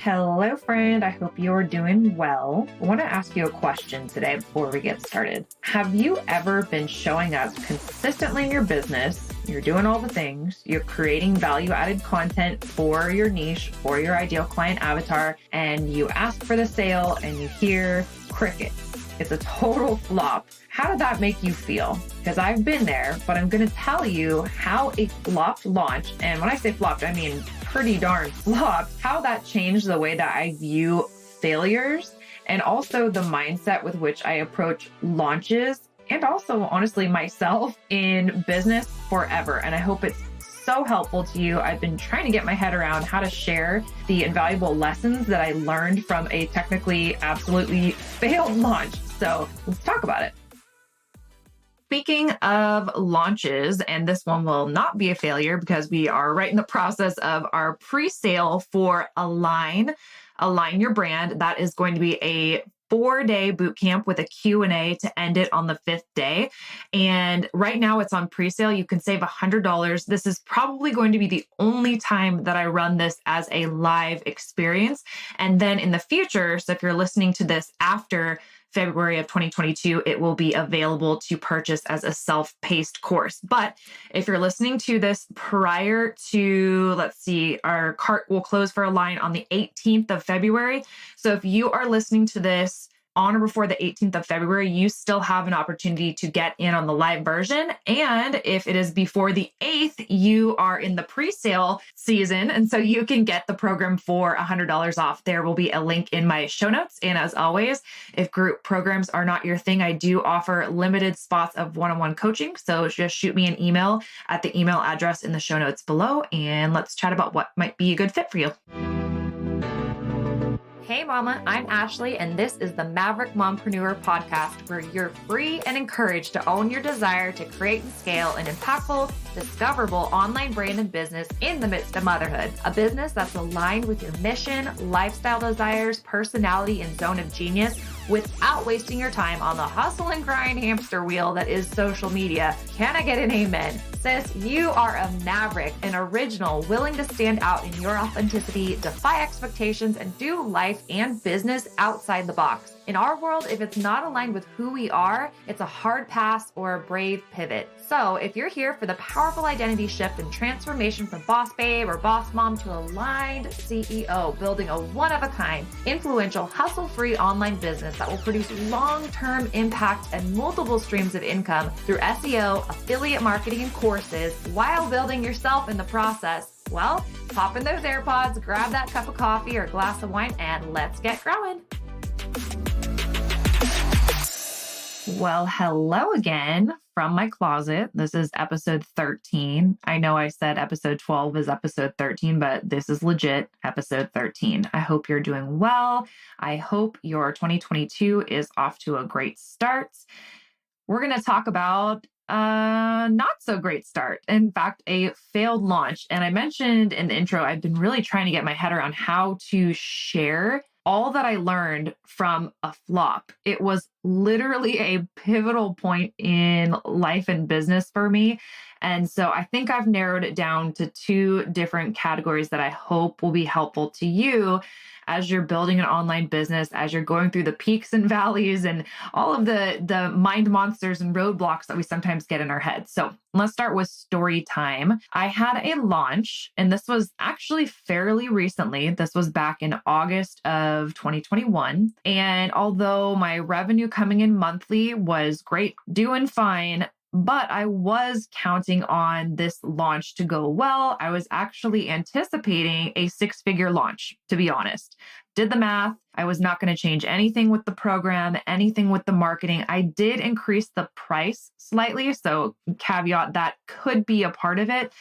Hello, friend. I hope you're doing well. I want to ask you a question today before we get started. Have you ever been showing up consistently in your business? You're doing all the things, you're creating value-added content for your niche, for your ideal client avatar, and you ask for the sale and you hear crickets. It's a total flop. How did that make you feel? Because I've been there, but I'm going to tell you how a flopped launch, and when I say flopped, I mean pretty darn flopped, how that changed the way that I view failures and also the mindset with which I approach launches and also honestly myself in business forever. And I hope it's so helpful to you. I've been trying to get my head around how to share the invaluable lessons that I learned from a technically absolutely failed launch. So let's talk about it. Speaking of launches, and this one will not be a failure because we are right in the process of our pre-sale for Align Your Brand. That is going to be a 4-day bootcamp with a Q&A to end it on the 5th day. And right now it's on pre-sale. You can save $100. This is probably going to be the only time that I run this as a live experience. And then in the future, so if you're listening to this after February of 2022, it will be available to purchase as a self-paced course. But if you're listening to this prior to, our cart will close for Align on the 18th of February. So if you are listening to this on or before the 18th of February, you still have an opportunity to get in on the live version. And if it is before the 8th, you are in the pre-sale season. And so you can get the program for $100 off. There will be a link in my show notes. And as always, if group programs are not your thing, I do offer limited spots of one-on-one coaching. So just shoot me an email at the email address in the show notes below, and let's chat about what might be a good fit for you. Hey mama, I'm Ashley, and this is the Maverick Mompreneur podcast, where you're free and encouraged to own your desire to create and scale an impactful, discoverable online brand and business in the midst of motherhood. A business that's aligned with your mission, lifestyle desires, personality, and zone of genius without wasting your time on the hustle and grind hamster wheel that is social media. Can I get an amen? Sis, you are a maverick, an original, willing to stand out in your authenticity, defy expectations, and do life and business outside the box. In our world, if it's not aligned with who we are, it's a hard pass or a brave pivot. So if you're here for the powerful identity shift and transformation from boss babe or boss mom to aligned CEO, building a one-of-a-kind, influential, hustle-free online business that will produce long-term impact and multiple streams of income through SEO, affiliate marketing, and courses while building yourself in the process, well, pop in those AirPods, grab that cup of coffee or glass of wine, and let's get growing. Well, hello again from my closet. This is episode 13. I know I said episode 12 is episode 13, but this is legit episode 13. I hope you're doing well. I hope your 2022 is off to a great start. We're going to talk about not so great start. In fact, a failed launch. And I mentioned in the intro, I've been really trying to get my head around how to share all that I learned from a flop. It was literally a pivotal point in life and business for me. And so I think I've narrowed it down to 2 different categories that I hope will be helpful to you as you're building an online business, as you're going through the peaks and valleys and all of the mind monsters and roadblocks that we sometimes get in our heads. So let's start with story time. I had a launch, and this was actually fairly recently. This was back in August of 2021. And although my revenue coming in monthly was great, doing fine, but I was counting on this launch to go well. I was actually anticipating a 6-figure launch, to be honest. Did the math. I was not going to change anything with the program, anything with the marketing. I did increase the price slightly, so caveat that could be a part of it.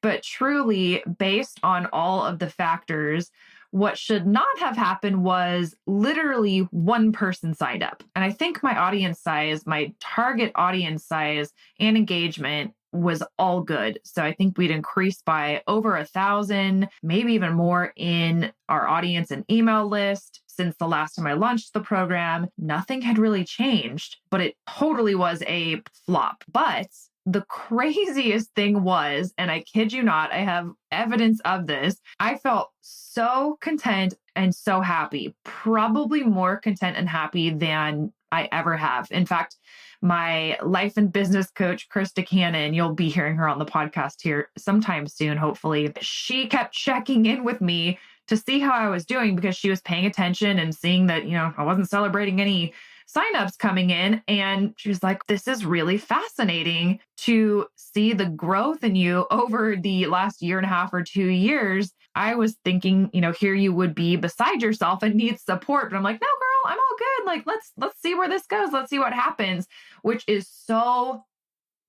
But truly, based on all of the factors, what should not have happened was literally one person signed up. And I think my audience size, my target audience size and engagement was all good. So I think we'd increased by over 1,000, maybe even more in our audience and email list since the last time I launched the program. Nothing had really changed, but it totally was a flop. But the craziest thing was, and I kid you not, I have evidence of this. I felt so content and so happy, probably more content and happy than I ever have. In fact, my life and business coach, Krista Cannon, you'll be hearing her on the podcast here sometime soon, hopefully. She kept checking in with me to see how I was doing because she was paying attention and seeing that, I wasn't celebrating any signups coming in. And she was like, this is really fascinating to see the growth in you over the last year and a half or 2 years. I was thinking, here you would be beside yourself and need support. But I'm like, no, girl, I'm all good. Like, let's see where this goes. Let's see what happens, which is so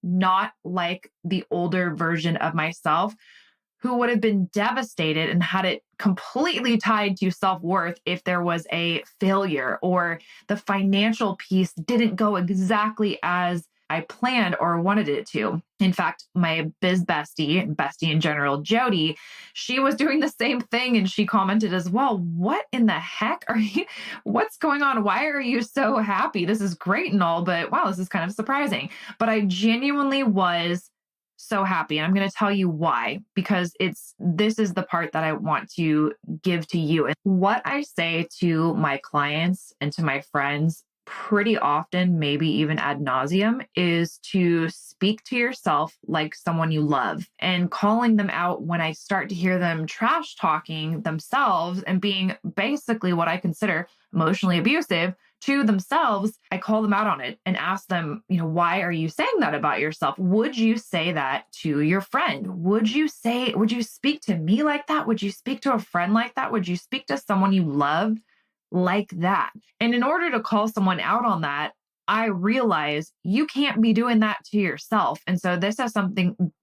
not like the older version of myself who would have been devastated and had it completely tied to self-worth if there was a failure or the financial piece didn't go exactly as I planned or wanted it to. In fact, my biz bestie in general, Jody, she was doing the same thing and she commented as well, what in the heck are you, what's going on? Why are you so happy? This is great and all, but wow, this is kind of surprising. But I genuinely was so happy. And I'm going to tell you why, because this is the part that I want to give to you. And what I say to my clients and to my friends pretty often, maybe even ad nauseum, is to speak to yourself like someone you love, and calling them out when I start to hear them trash talking themselves and being basically what I consider emotionally abusive to themselves. I call them out on it and ask them, why are you saying that about yourself? Would you say that to your friend? Would you speak to me like that? Would you speak to a friend like that? Would you speak to someone you love like that? And in order to call someone out on that, I realize you can't be doing that to yourself. And so this has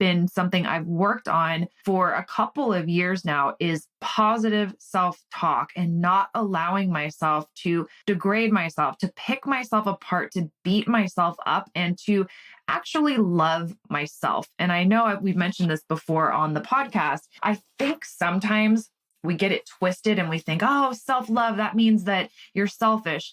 been something I've worked on for a couple of years now, is positive self-talk and not allowing myself to degrade myself, to pick myself apart, to beat myself up, and to actually love myself. And I know we've mentioned this before on the podcast. I think sometimes we get it twisted and we think, oh, self-love, that means that you're selfish.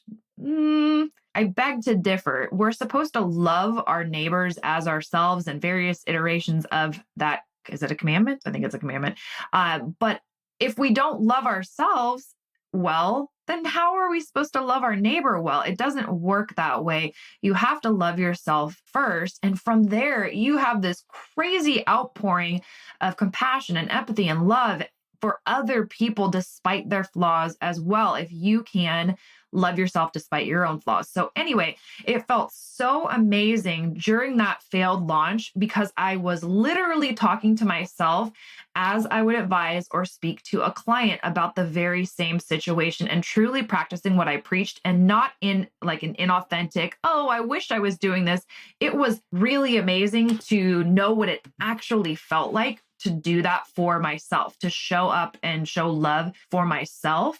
I beg to differ. We're supposed to love our neighbors as ourselves, and various iterations of that. Is it a commandment? I think it's a commandment. But if we don't love ourselves well, then how are we supposed to love our neighbor well? It doesn't work that way. You have to love yourself first. And from there, you have this crazy outpouring of compassion and empathy and love for other people despite their flaws as well, if you can love yourself despite your own flaws. So anyway, it felt so amazing during that failed launch because I was literally talking to myself as I would advise or speak to a client about the very same situation, and truly practicing what I preached, and not in like an inauthentic, oh, I wish I was doing this. It was really amazing to know what it actually felt like to do that for myself, to show up and show love for myself,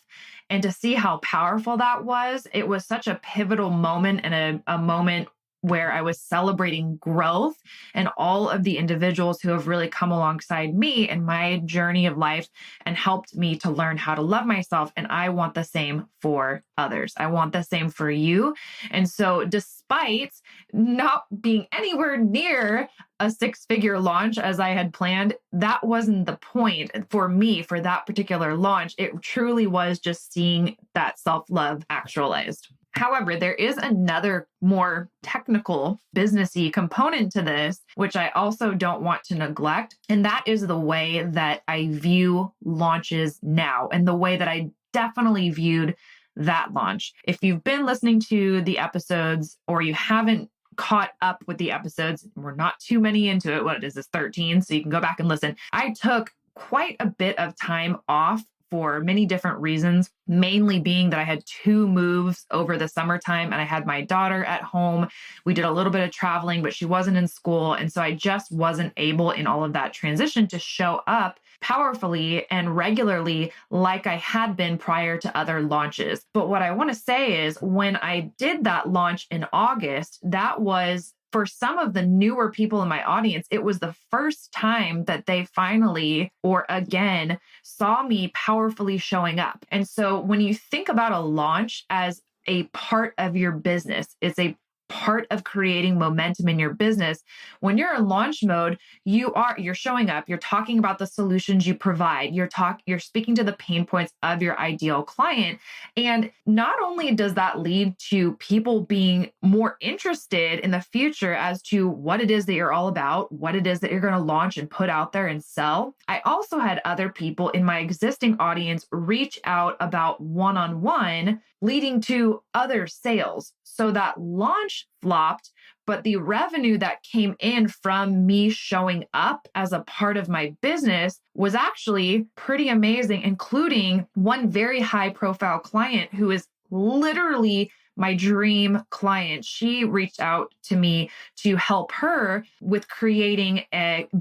and to see how powerful that was. It was such a pivotal moment, and a moment where I was celebrating growth and all of the individuals who have really come alongside me in my journey of life and helped me to learn how to love myself. And I want the same for others. I want the same for you. And so despite not being anywhere near a 6-figure launch as I had planned, that wasn't the point for me for that particular launch. It truly was just seeing that self-love actualized. However, there is another more technical businessy component to this, which I also don't want to neglect. And that is the way that I view launches now, and the way that I definitely viewed that launch. If you've been listening to the episodes, or you haven't caught up with the episodes, we're not too many into it. What is this, 13? So you can go back and listen. I took quite a bit of time off for many different reasons, mainly being that I had 2 moves over the summertime and I had my daughter at home. We did a little bit of traveling, but she wasn't in school. And so I just wasn't able in all of that transition to show up powerfully and regularly like I had been prior to other launches. But what I want to say is, when I did that launch in August, that was, for some of the newer people in my audience, it was the first time that they finally, or again, saw me powerfully showing up. And so when you think about a launch as a part of your business, it's a part of creating momentum in your business. When you're in launch mode, you're showing up, you're talking about the solutions you provide, you're speaking to the pain points of your ideal client. And not only does that lead to people being more interested in the future as to what it is that you're all about, what it is that you're going to launch and put out there and sell. I also had other people in my existing audience reach out about one-on-one, leading to other sales. So that launch flopped, but the revenue that came in from me showing up as a part of my business was actually pretty amazing, including one very high profile client who is literally my dream client. She reached out to me to help her with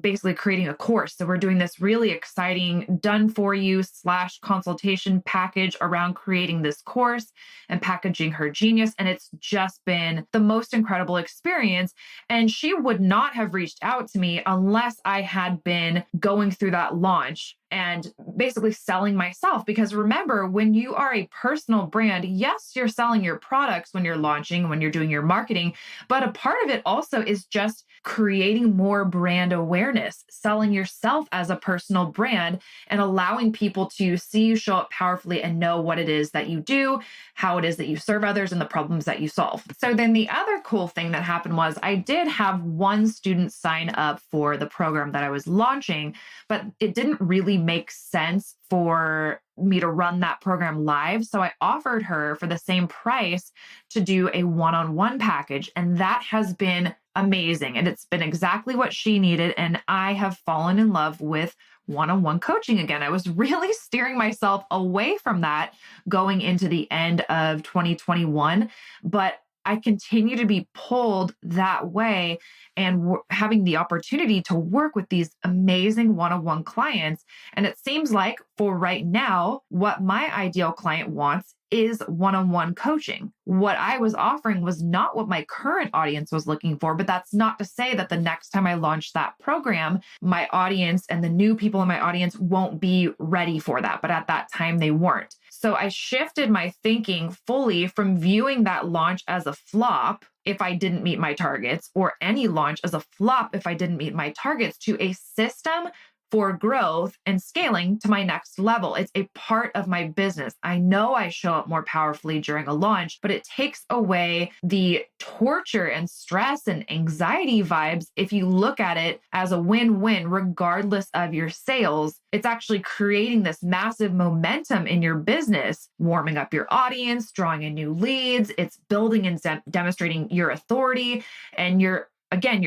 basically creating a course. So we're doing this really exciting done for you / consultation package around creating this course and packaging her genius. And it's just been the most incredible experience. And she would not have reached out to me unless I had been going through that launch and basically selling myself. Because remember, when you are a personal brand, yes, you're selling your products when you're launching, when you're doing your marketing, but a part of it also is just creating more brand awareness, selling yourself as a personal brand and allowing people to see you show up powerfully and know what it is that you do, how it is that you serve others, and the problems that you solve. So then the other cool thing that happened was I did have one student sign up for the program that I was launching, but it didn't really make sense for me to run that program live. So I offered her for the same price to do a one-on-one package. And that has been amazing. And it's been exactly what she needed. And I have fallen in love with one-on-one coaching again. I was really steering myself away from that going into the end of 2021, but I continue to be pulled that way and having the opportunity to work with these amazing one-on-one clients. And it seems like for right now, what my ideal client wants is one-on-one coaching. What I was offering was not what my current audience was looking for, but that's not to say that the next time I launch that program, my audience and the new people in my audience won't be ready for that. But at that time, they weren't. So I shifted my thinking fully from viewing that launch as a flop if I didn't meet my targets, or any launch as a flop if I didn't meet my targets, to a system for growth and scaling to my next level. It's a part of my business. I know I show up more powerfully during a launch, but it takes away the torture and stress and anxiety vibes if you look at it as a win-win, regardless of your sales. It's actually creating this massive momentum in your business, warming up your audience, drawing in new leads. It's building and demonstrating your authority, and you're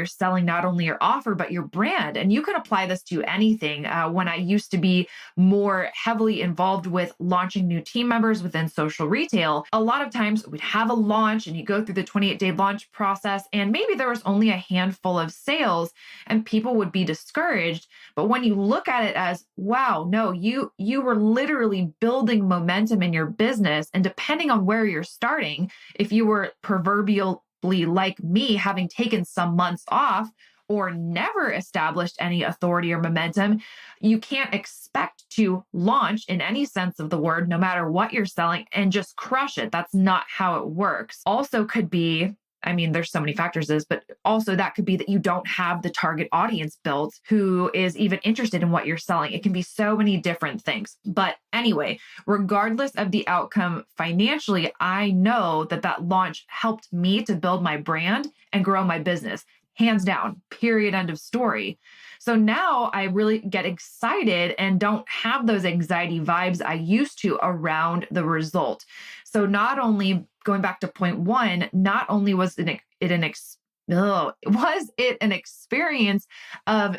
selling not only your offer, but your brand. And you can apply this to anything. When I used to be more heavily involved with launching new team members within social retail, a lot of times we'd have a launch and you go through the 28-day launch process, and maybe there was only a handful of sales and people would be discouraged. But when you look at it as, wow, no, you were literally building momentum in your business. And depending on where you're starting, if you were like me, having taken some months off or never established any authority or momentum, you can't expect to launch in any sense of the word, no matter what you're selling, and just crush it. That's not how it works. Also could be, there's so many factors but also that could be that you don't have the target audience built who is even interested in what you're selling. It can be so many different things. But anyway, regardless of the outcome financially, I know that launch helped me to build my brand and grow my business. Hands down, period, end of story. So now I really get excited and don't have those anxiety vibes I used to around the result. So not only, going back to point one, not only was it an experience of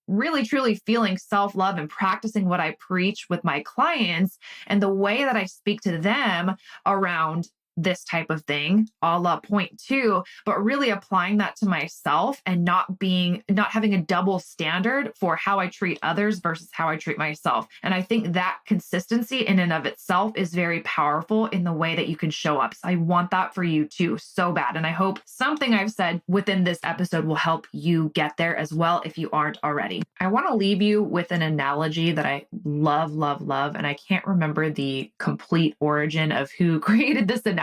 really truly feeling self-love and practicing what I preach with my clients and the way that I speak to them around this type of thing, a la point two, but really applying that to myself and not having a double standard for how I treat others versus how I treat myself. And I think that consistency in and of itself is very powerful in the way that you can show up. So I want that for you too, so bad. And I hope something I've said within this episode will help you get there as well if you aren't already. I want to leave you with an analogy that I love, love, love. And I can't remember the complete origin of who created this analogy.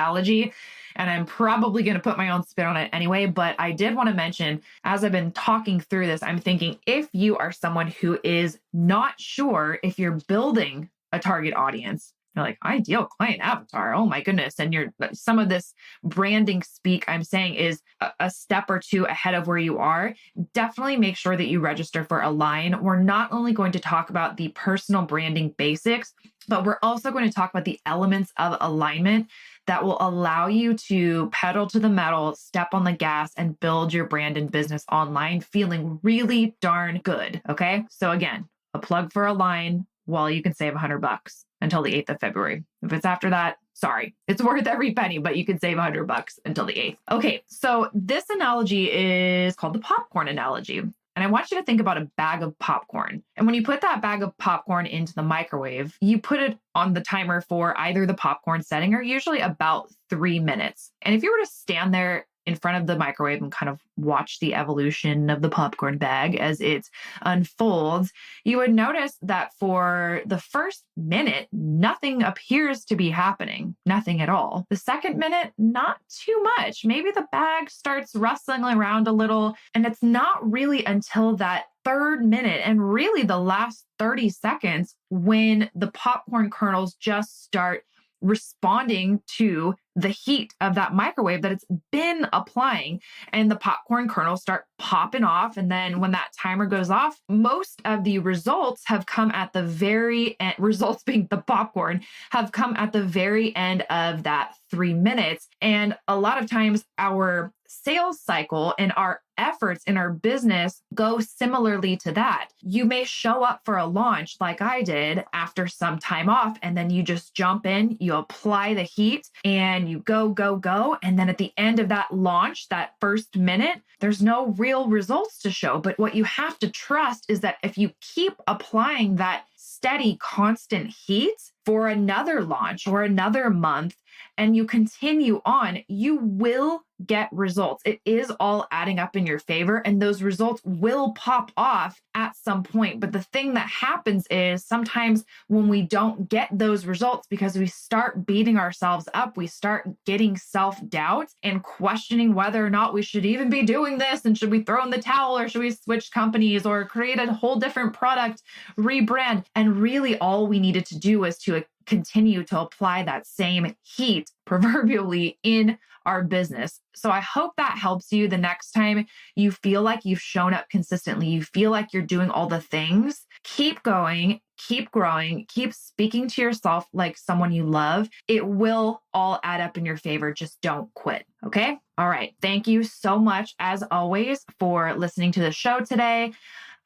and I'm probably going to put my own spin on it anyway. But I did want to mention, as I've been talking through this, I'm thinking if you are someone who is not sure if you're building a target audience, you're like, ideal client avatar, oh my goodness. And some of this branding speak I'm saying is a step or two ahead of where you are. Definitely make sure that you register for Align. We're not only going to talk about the personal branding basics, but we're also going to talk about the elements of alignment that will allow you to pedal to the metal, step on the gas, and build your brand and business online feeling really darn good. Okay. So again, a plug for Align while you can save $100 until the 8th of February. If it's after that, sorry, it's worth every penny, but you can save $100 until the 8th. Okay, so this analogy is called the popcorn analogy. And I want you to think about a bag of popcorn. And when you put that bag of popcorn into the microwave, you put it on the timer for either the popcorn setting or usually about 3 minutes. And if you were to stand there in front of the microwave and kind of watch the evolution of the popcorn bag as it unfolds, you would notice that for the first minute, nothing appears to be happening, nothing at all. The second minute, not too much. Maybe the bag starts rustling around a little, and it's not really until that third minute and really the last 30 seconds when the popcorn kernels just start responding to the heat of that microwave that it's been applying, and the popcorn kernels start popping off. And then when that timer goes off, most of the results have come at the very end, results being the popcorn, have come at the very end of that 3 minutes. And a lot of times our sales cycle and our efforts in our business go similarly to that. You may show up for a launch like I did after some time off, and then you just jump in, you apply the heat, and you go, go, go. And then at the end of that launch, that first minute, there's no real results to show. But what you have to trust is that if you keep applying that steady, constant heat for another launch or another month, and you continue on, you will get results. It is all adding up in your favor, and those results will pop off at some point. But the thing that happens is sometimes when we don't get those results, because we start beating ourselves up, we start getting self-doubt and questioning whether or not we should even be doing this, and should we throw in the towel, or should we switch companies or create a whole different product, rebrand. And really all we needed to do was to continue to apply that same heat, proverbially, in our business. So I hope that helps you the next time you feel like you've shown up consistently, you feel like you're doing all the things. Keep going, keep growing, keep speaking to yourself like someone you love. It will all add up in your favor. Just don't quit. Okay? All right. Thank you so much, as always, for listening to the show today.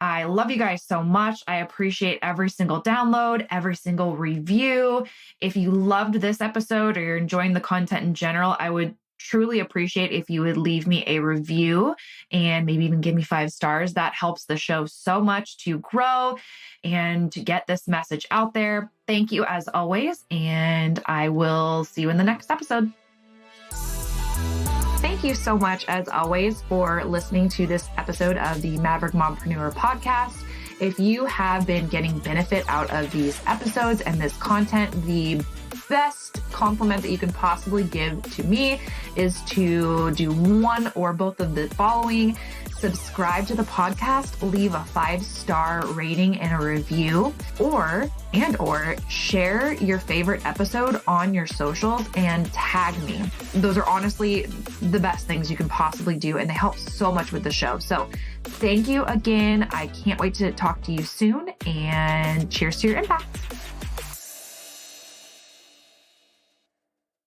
I love you guys so much. I appreciate every single download, every single review. If you loved this episode or you're enjoying the content in general, I would truly appreciate if you would leave me a review and maybe even give me 5 stars. That helps the show so much to grow and to get this message out there. Thank you as always, and I will see you in the next episode. Thank you so much, as always, for listening to this episode of the Maverick Mompreneur podcast. If you have been getting benefit out of these episodes and this content, the best compliment that you can possibly give to me is to do one or both of the following. Subscribe to the podcast, leave a 5-star rating and a review, or share your favorite episode on your socials and tag me. Those are honestly the best things you can possibly do, and they help so much with the show. So thank you again. I can't wait to talk to you soon, and cheers to your impact.